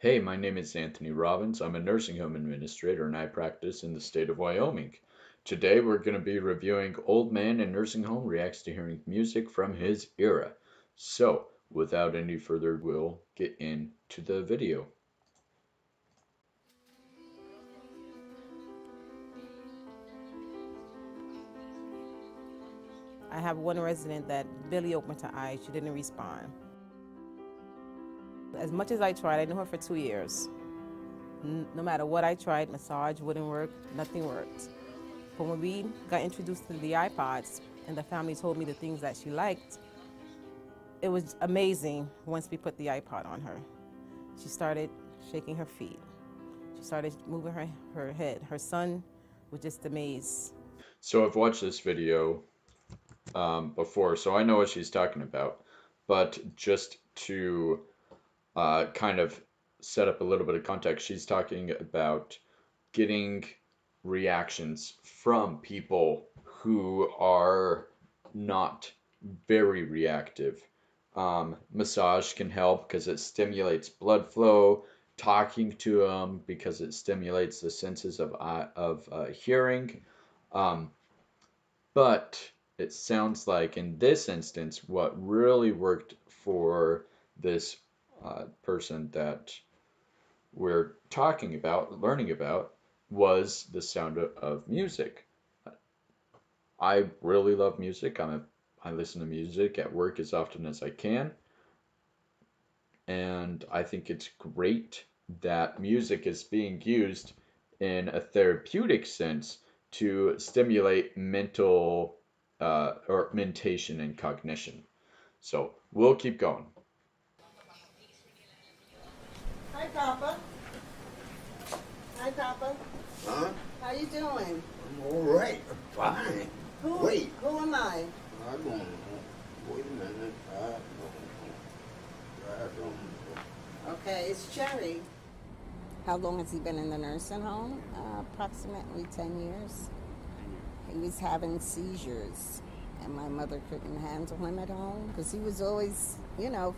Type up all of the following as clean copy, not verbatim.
Hey, my name is Anthony Robbins. I'm a nursing home administrator and I practice in the state of Wyoming. Today we're going to be reviewing Old Man in Nursing Home Reacts to Hearing Music from His Era. So, without any further ado, we'll get into the video. I have one resident that barely opened her eyes. She didn't respond. As much as I tried, I knew her for 2 years. No matter what I tried, massage wouldn't work, nothing worked. But when we got introduced to the iPods and the family told me the things that she liked, it was amazing once we put the iPod on her. She started shaking her feet. She started moving her head. Her son was just amazed. So I've watched this video before, so I know what she's talking about. But just to kind of set up a little bit of context, she's talking about getting reactions from people who are not very reactive. Massage can help because it stimulates blood flow. Talking to them because it stimulates the senses of hearing. Um, but it sounds like in this instance, what really worked for this person that we're talking about, learning about, was the sound of music. I really love music. I listen to music at work as often as I can, and I think it's great that music is being used in a therapeutic sense to stimulate mental or mentation and cognition. So we'll keep going. Hi, Papa. Hi, Papa. Huh? How you doing? I'm all right. I'm fine. Wait. Who am I? I don't know. Wait a minute. I don't know. Okay, it's Cherry. How long has he been in the nursing home? Approximately 10 years. He was having seizures, and my mother couldn't handle him at home because he was always,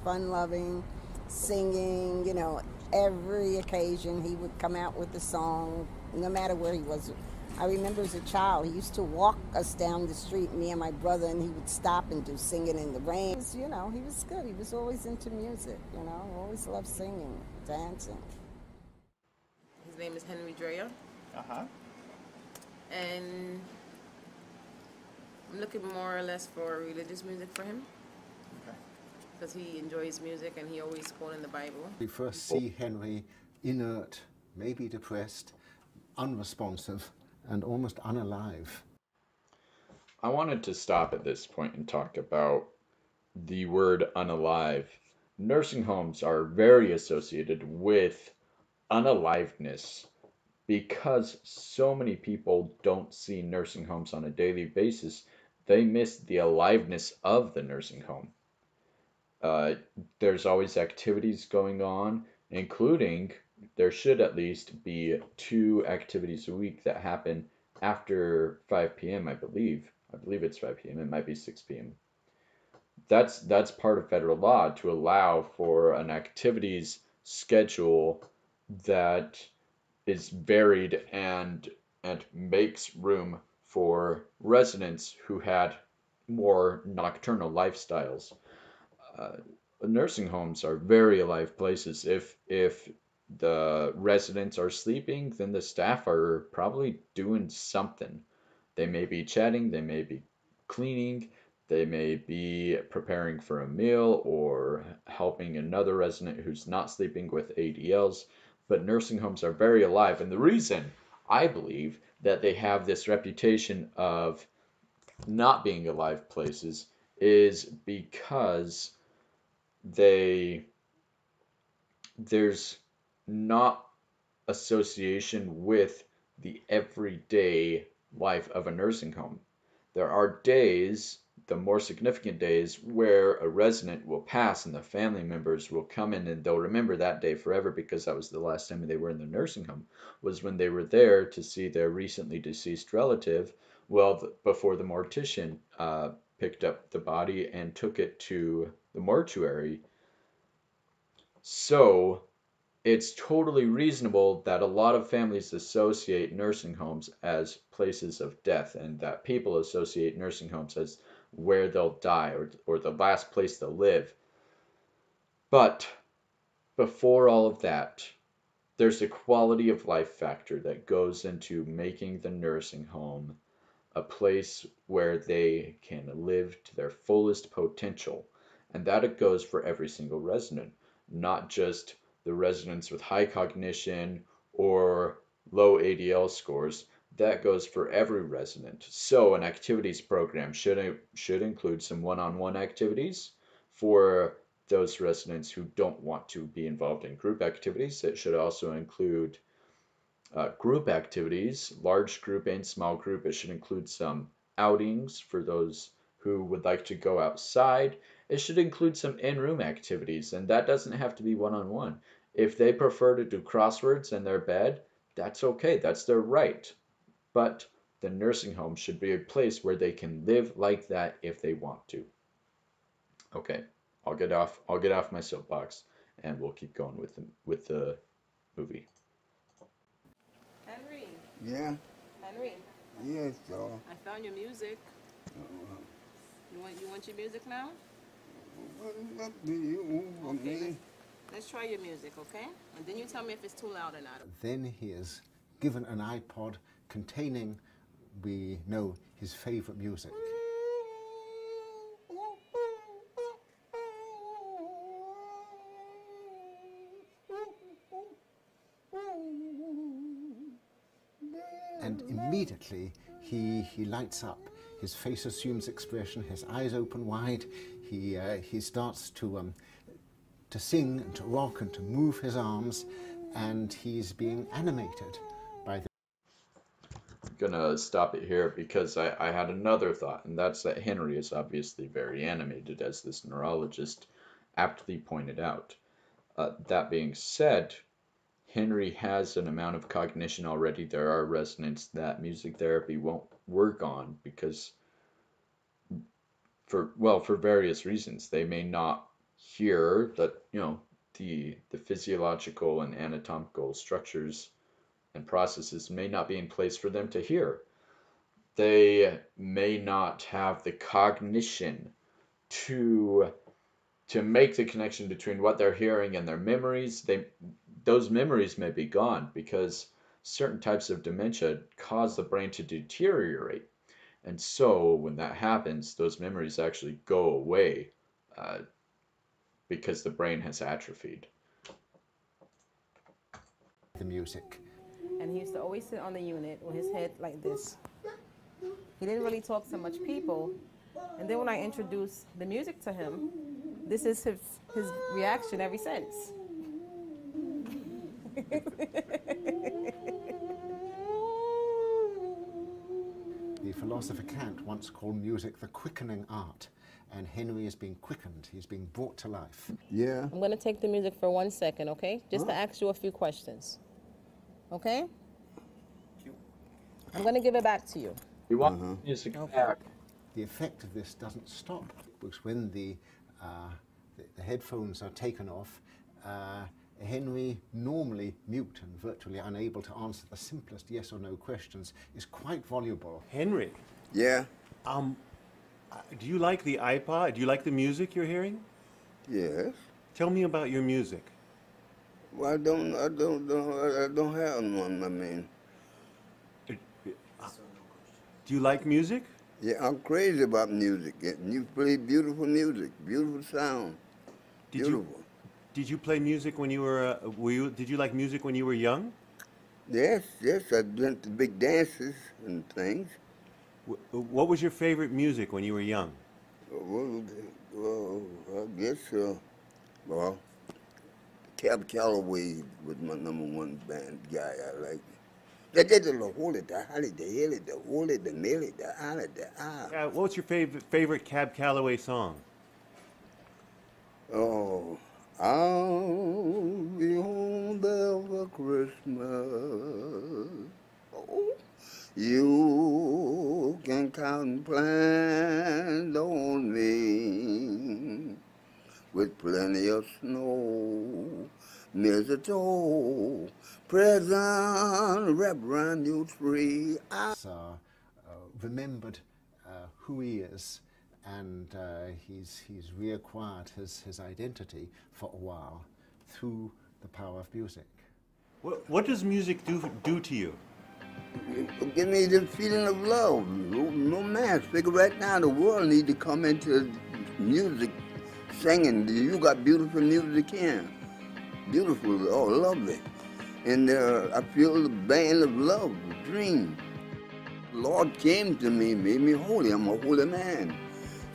fun-loving, singing, every occasion he would come out with a song, no matter where he was. I remember as a child, he used to walk us down the street, me and my brother, and he would stop and do Singing in the Rain. He was good. He was always into music, always loved singing, dancing. His name is Henry Dreyer. Uh-huh. And I'm looking more or less for religious music for him. Okay. Because he enjoys music and he always quoting the Bible. We first see Henry inert, maybe depressed, unresponsive, and almost unalive. I wanted to stop at this point and talk about the word unalive. Nursing homes are very associated with unaliveness because so many people don't see nursing homes on a daily basis. They miss the aliveness of the nursing home. There's always activities going on, including there should at least be 2 activities a week that happen after 5 p.m. I believe. I believe it's 5 p.m. It might be 6 p.m. That's part of federal law to allow for an activities schedule that is varied and makes room for residents who had more nocturnal lifestyles. Nursing homes are very alive places. If the residents are sleeping, then the staff are probably doing something. They may be chatting, they may be cleaning, they may be preparing for a meal or helping another resident who's not sleeping with ADLs. But nursing homes are very alive, and the reason I believe that they have this reputation of not being alive places is because there's not association with the everyday life of a nursing home. There are days, the more significant days, where a resident will pass and the family members will come in and they'll remember that day forever because that was the last time they were in the nursing home, was when they were there to see their recently deceased relative, before the mortician picked up the body and took it to the mortuary. So it's totally reasonable that a lot of families associate nursing homes as places of death, and that people associate nursing homes as where they'll die, or the last place they'll live. But before all of that, there's a quality of life factor that goes into making the nursing home a place where they can live to their fullest potential. And that it goes for every single resident, not just the residents with high cognition or low ADL scores. That goes for every resident. So an activities program should include some one-on-one activities for those residents who don't want to be involved in group activities. It should also include group activities, large group and small group. It should include some outings for those who would like to go outside. It should include some in-room activities, and that doesn't have to be one-on-one. If they prefer to do crosswords in their bed, that's okay. That's their right. But the nursing home should be a place where they can live like that if they want to. Okay, I'll get off my soapbox, and we'll keep going with the movie. Henry. Yeah. Henry. Yes, so. I found your music. You want your music now? What do you want me? Let's try your music, okay? And then you tell me if it's too loud or not. Then he is given an iPod containing, we know, his favorite music. And immediately he lights up. His face assumes expression, his eyes open wide. He starts to sing and to rock and to move his arms, and he's being animated by the... I'm gonna stop it here because I had another thought, and that's that Henry is obviously very animated, as this neurologist aptly pointed out. That being said, Henry has an amount of cognition already. There are residents that music therapy won't work on because for various reasons. They may not hear that, the physiological and anatomical structures and processes may not be in place for them to hear. They may not have the cognition to make the connection between what they're hearing and their memories. Those memories may be gone because certain types of dementia cause the brain to deteriorate. And so when that happens, those memories actually go away because the brain has atrophied. The music. And he used to always sit on the unit with his head like this. He didn't really talk to much people. And then when I introduced the music to him, this is his reaction ever since. The philosopher Kant once called music the quickening art, and Henry is being quickened. He's being brought to life. Yeah. I'm going to take the music for 1 second, okay? Just to ask you a few questions. Okay? I'm going to give it back to you. You want music back. The effect of this doesn't stop, because when the headphones are taken off, Henry, normally mute and virtually unable to answer the simplest yes or no questions, is quite voluble. Henry, Yeah. do you like the iPod? Do you like the music you're hearing? Yes. Tell me about your music. Well, I don't have one. I mean, Do you like music? yeah, I'm crazy about music. You play beautiful music, beautiful sound, beautiful. Did you play music when you were? Did you like music when you were young? Yes, I went to big dances and things. What was your favorite music when you were young? Well, I guess, Cab Calloway was my #1 band guy. I liked it. What's your favorite Cab Calloway song? Oh, I'll be home there for Christmas. Oh, you can count and plan on me with plenty of snow. Mistletoe, present wrapped around your tree. Remembered who he is, and he's reacquired his identity for a while through the power of music. What does music do to you? Give me the feeling of love, romance. Figure right now the world need to come into music, singing. You got beautiful music here. Beautiful, oh, lovely. And I feel the band of love, the dream. The Lord came to me, made me holy. I'm a holy man.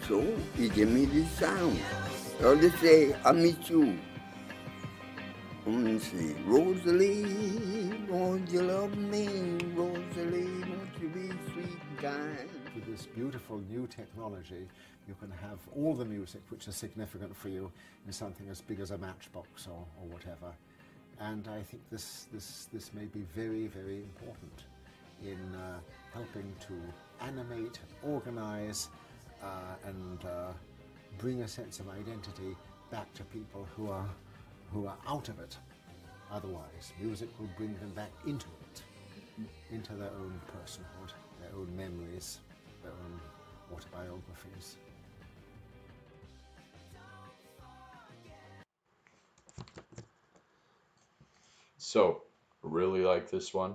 So he gave me this sound. I'll just say, I meet you. Let me see. Rosalie, won't you love me? Rosalie, won't you be sweet and kind? With this beautiful new technology, you can have all the music which is significant for you in something as big as a matchbox or whatever. And I think this may be very, very important in helping to animate, organize, and bring a sense of identity back to people who are out of it. Otherwise, music will bring them back into it, into their own personhood, their own memories, their own autobiographies. So, really like this one.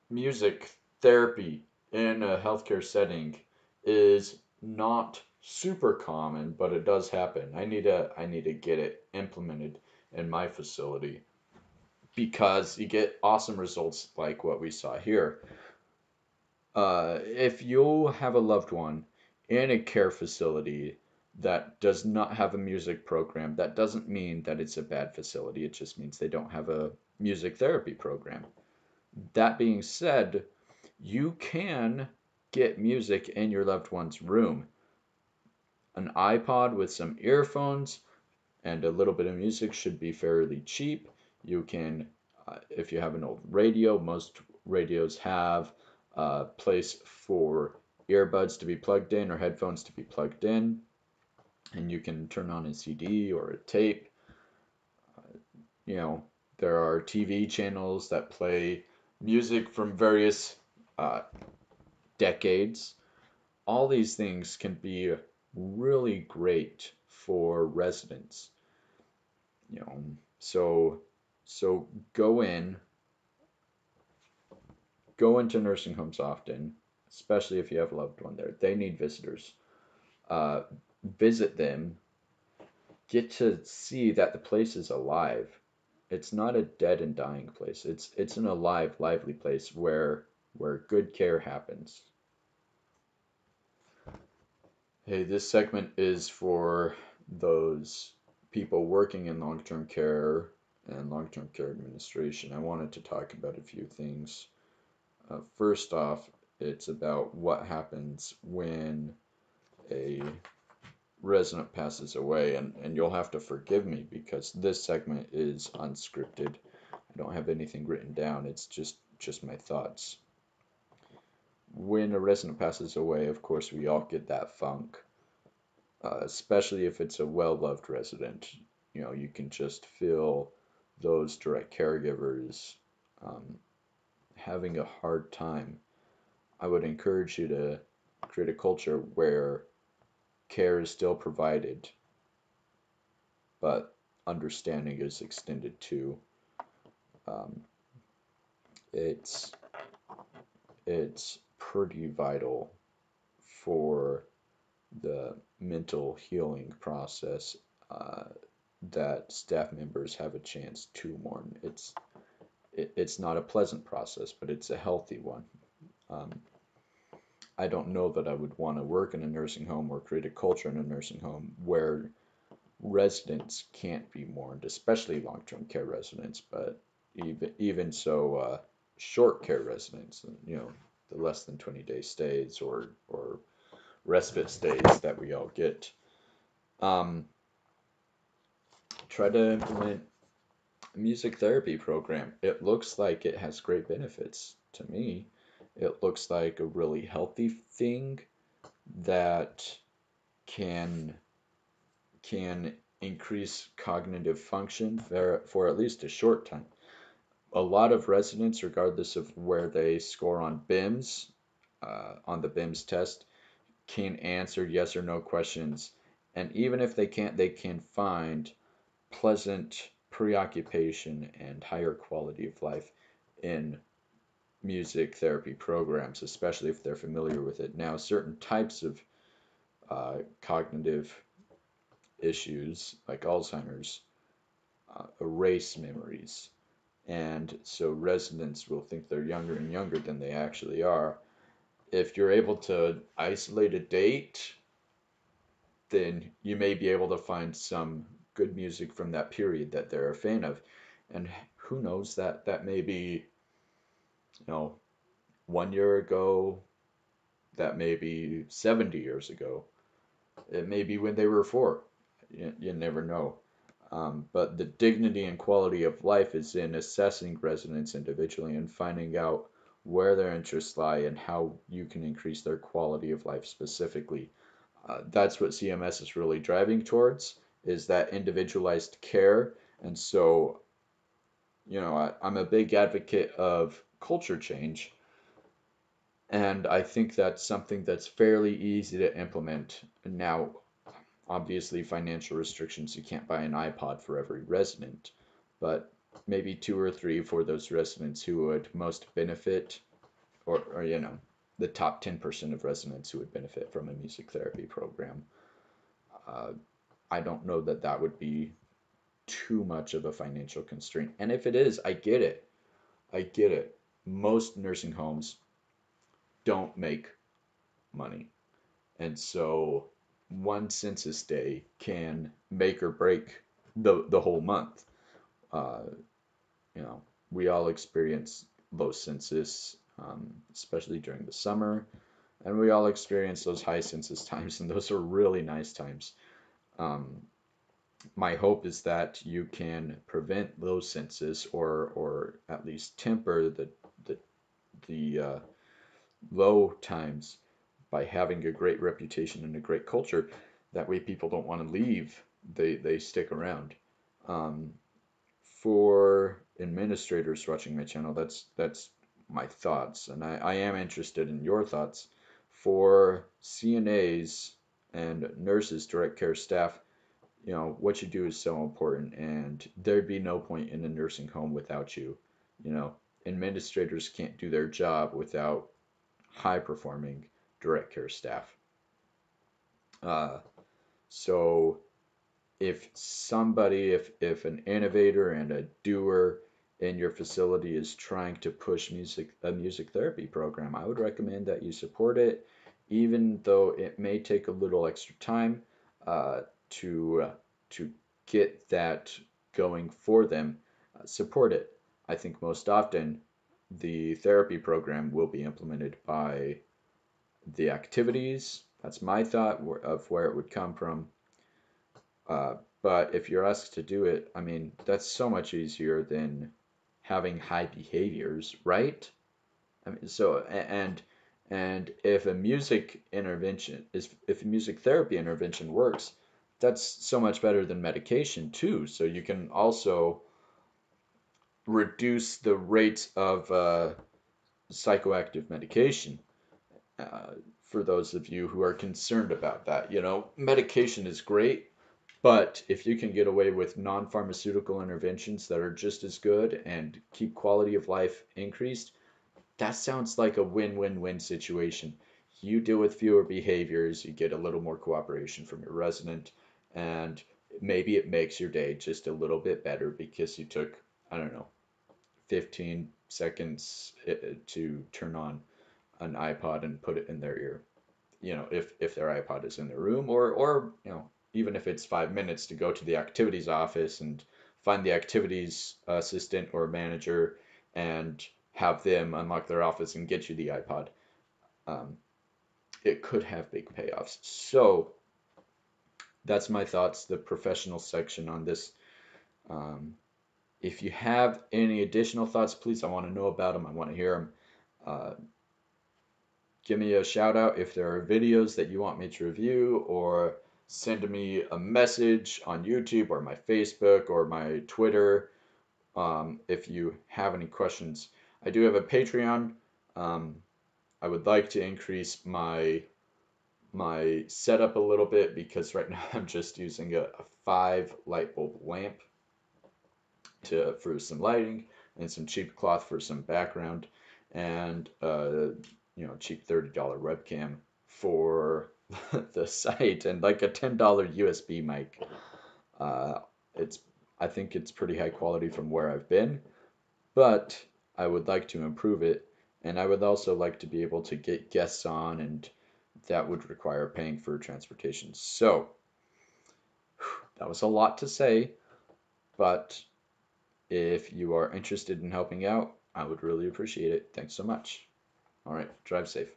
Music therapy in a healthcare setting is not super common, but it does happen. I need to get it implemented in my facility because you get awesome results like what we saw here. If you have a loved one in a care facility that does not have a music program, that doesn't mean that it's a bad facility. It just means they don't have a music therapy program. That being said, you can get music in your loved one's room. An iPod with some earphones and a little bit of music should be fairly cheap. You can, if you have an old radio, most radios have a place for earbuds to be plugged in or headphones to be plugged in, and you can turn on a CD or a tape. You know, there are TV channels that play music from various decades. All these things can be really great for residents. You know, so go into nursing homes often, especially if you have a loved one there. They need visitors. Visit them. Get to see that the place is alive. It's not a dead and dying place. It's an alive, lively place where good care happens. Hey, this segment is for those people working in long-term care and long-term care administration. I wanted to talk about a few things. First off, it's about what happens when a resident passes away, and you'll have to forgive me because this segment is unscripted. I don't have anything written down. It's just my thoughts. When a resident passes away, of course, we all get that funk, especially if it's a well-loved resident. You know, you can just feel those direct caregivers having a hard time. I would encourage you to create a culture where care is still provided, but understanding is extended too. It's pretty vital for the mental healing process that staff members have a chance to mourn. It's not a pleasant process, but it's a healthy one. I don't know that I would want to work in a nursing home or create a culture in a nursing home where residents can't be mourned, especially long-term care residents, but even so, short care residents, you know, the less than 20-day stays or respite stays that we all get. Try to implement a music therapy program. It looks like it has great benefits to me. It looks like a really healthy thing that can increase cognitive function for at least a short time. A lot of residents, regardless of where they score on BIMS, on the BIMS test, can answer yes or no questions. And even if they can't, they can find pleasant preoccupation and higher quality of life in music therapy programs, especially if they're familiar with it. Now, certain types of cognitive issues, like Alzheimer's, erase memories. And so residents will think they're younger and younger than they actually are. If you're able to isolate a date, then you may be able to find some good music from that period that they're a fan of. And who knows, that may be, 1 year ago, that may be 70 years ago. It may be when they were 4. You never know. But the dignity and quality of life is in assessing residents individually and finding out where their interests lie and how you can increase their quality of life specifically. That's what CMS is really driving towards, is that individualized care. And so, I'm a big advocate of culture change, and I think that's something that's fairly easy to implement. Now, obviously, financial restrictions, you can't buy an iPod for every resident, but maybe 2 or 3 for those residents who would most benefit, or the top 10% of residents who would benefit from a music therapy program. I don't know that would be too much of a financial constraint. And if it is, I get it. I get it. Most nursing homes don't make money. And so one census day can make or break the whole month. Uh, we all experience low census, especially during the summer, and we all experience those high census times, and those are really nice times. Um, my hope is that you can prevent low census, or at least temper the low times by having a great reputation and a great culture. That way people don't want to leave. They stick around. Um, for administrators watching my channel, that's my thoughts, and I am interested in your thoughts. For CNAs and nurses, direct care staff, what you do is so important, and there'd be no point in a nursing home without you. You know, Administrators can't do their job without high performing direct care staff. Uh, so if an innovator and a doer in your facility is trying to push a music therapy program, I would recommend that you support it, even though it may take a little extra time uh, to get that going for them. Support it. I think most often the therapy program will be implemented by the activities. That's my thought of where it would come from. Uh, but if you're asked to do it, I mean, that's so much easier than having high behaviors, right? I mean, and if a music therapy intervention works, that's so much better than medication too. So you can also reduce the rates of psychoactive medication. Uh, for those of you who are concerned about that, medication is great, but if you can get away with non-pharmaceutical interventions that are just as good and keep quality of life increased, that sounds like a win-win-win situation. You deal with fewer behaviors, you get a little more cooperation from your resident, and maybe it makes your day just a little bit better because you took, I don't know, 15 seconds to turn on an iPod and put it in their ear. If their iPod is in their room, or even if it's 5 minutes to go to the activities office and find the activities assistant or manager and have them unlock their office and get you the iPod. Um, it could have big payoffs. So that's my thoughts, the professional section on this. Um, if you have any additional thoughts, please, I want to know about them. I want to hear them. Uh, give me a shout out if there are videos that you want me to review, or send me a message on YouTube or my Facebook or my Twitter if you have any questions. I do have a Patreon. I would like to increase my setup a little bit because right now I'm just using a 5 light bulb lamp for some lighting and some cheap cloth for some background and cheap $30 webcam for the site and like a $10 USB mic. It's I think it's pretty high quality from where I've been, but I would like to improve it, and I would also like to be able to get guests on, and that would require paying for transportation. So that was a lot to say, but if you are interested in helping out, I would really appreciate it. Thanks so much. All right, drive safe.